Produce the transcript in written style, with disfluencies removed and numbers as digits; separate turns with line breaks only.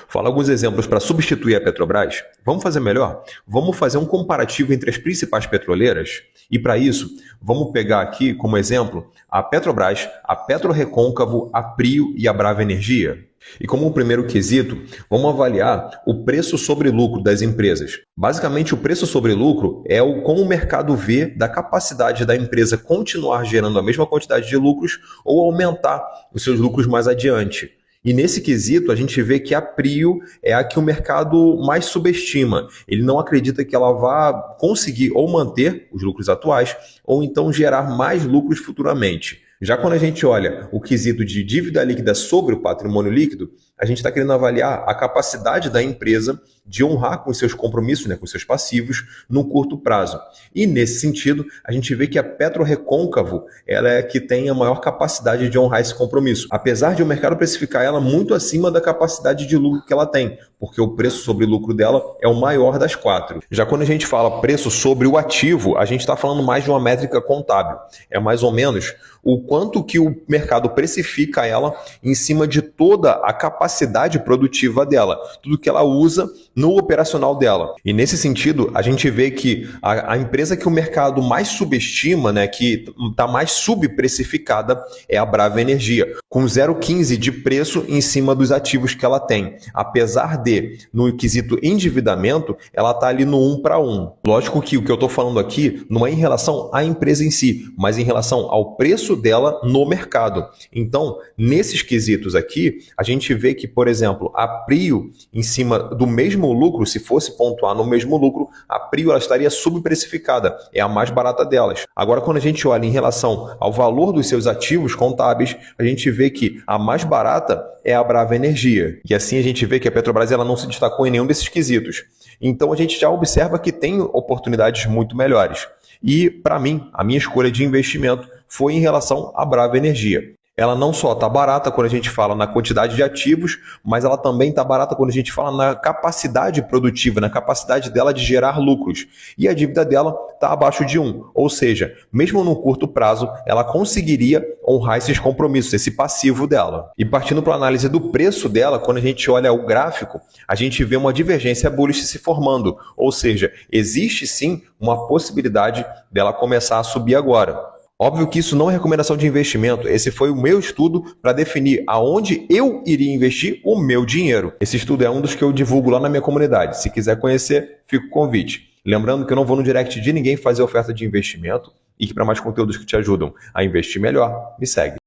Fala alguns exemplos para substituir a Petrobras. Vamos fazer melhor? Vamos fazer um comparativo entre as principais petroleiras e para isso, vamos pegar aqui como exemplo a Petrobras, a PetroRecôncavo, a Prio e a Brava Energia. E como primeiro quesito, vamos avaliar o preço sobre lucro das empresas. Basicamente, o preço sobre lucro é como o mercado vê da capacidade da empresa continuar gerando a mesma quantidade de lucros ou aumentar os seus lucros mais adiante. E nesse quesito, a gente vê que a Prio é a que o mercado mais subestima. Ele não acredita que ela vá conseguir ou manter os lucros atuais ou então gerar mais lucros futuramente. Já quando a gente olha o quesito de dívida líquida sobre o patrimônio líquido, a gente está querendo avaliar a capacidade da empresa de honrar com os seus compromissos, com os seus passivos, no curto prazo. E nesse sentido, a gente vê que a PetroRecôncavo ela é a que tem a maior capacidade de honrar esse compromisso, apesar de o mercado precificar ela muito acima da capacidade de lucro que ela tem, porque o preço sobre lucro dela é o maior das quatro. Já quando a gente fala preço sobre o ativo, a gente está falando mais de uma métrica contábil. É mais ou menos o quanto que o mercado precifica ela em cima de toda a capacidade produtiva dela, tudo que ela usa no operacional dela. E nesse sentido, a gente vê que a empresa que o mercado mais subestima, que está mais subprecificada, é a Brava Energia, com 0,15 de preço em cima dos ativos que ela tem. Apesar de, no quesito endividamento, ela está ali no 1 para 1. Lógico que o que eu estou falando aqui não é em relação à empresa em si, mas em relação ao preço dela no mercado. Então, nesses quesitos aqui, a gente vê que, por exemplo, a Prio, em cima do mesmo lucro, se fosse pontuar no mesmo lucro, a Prio ela estaria subprecificada, é a mais barata delas. Agora, quando a gente olha em relação ao valor dos seus ativos contábeis, a gente vê que a mais barata é a Brava Energia. E assim a gente vê que a Petrobras ela não se destacou em nenhum desses quesitos. Então, a gente já observa que tem oportunidades muito melhores. E, para mim, a minha escolha de investimento foi em relação à Brava Energia. Ela não só está barata quando a gente fala na quantidade de ativos, mas ela também está barata quando a gente fala na capacidade produtiva, na capacidade dela de gerar lucros. E a dívida dela está abaixo de 1. Ou seja, mesmo no curto prazo, ela conseguiria honrar esses compromissos, esse passivo dela. E partindo para a análise do preço dela, quando a gente olha o gráfico, a gente vê uma divergência bullish se formando. Ou seja, existe sim uma possibilidade dela começar a subir agora. Óbvio que isso não é recomendação de investimento, esse foi o meu estudo para definir aonde eu iria investir o meu dinheiro. Esse estudo é um dos que eu divulgo lá na minha comunidade. Se quiser conhecer, fica o convite. Lembrando que eu não vou no direct de ninguém fazer oferta de investimento e que para mais conteúdos que te ajudam a investir melhor, me segue.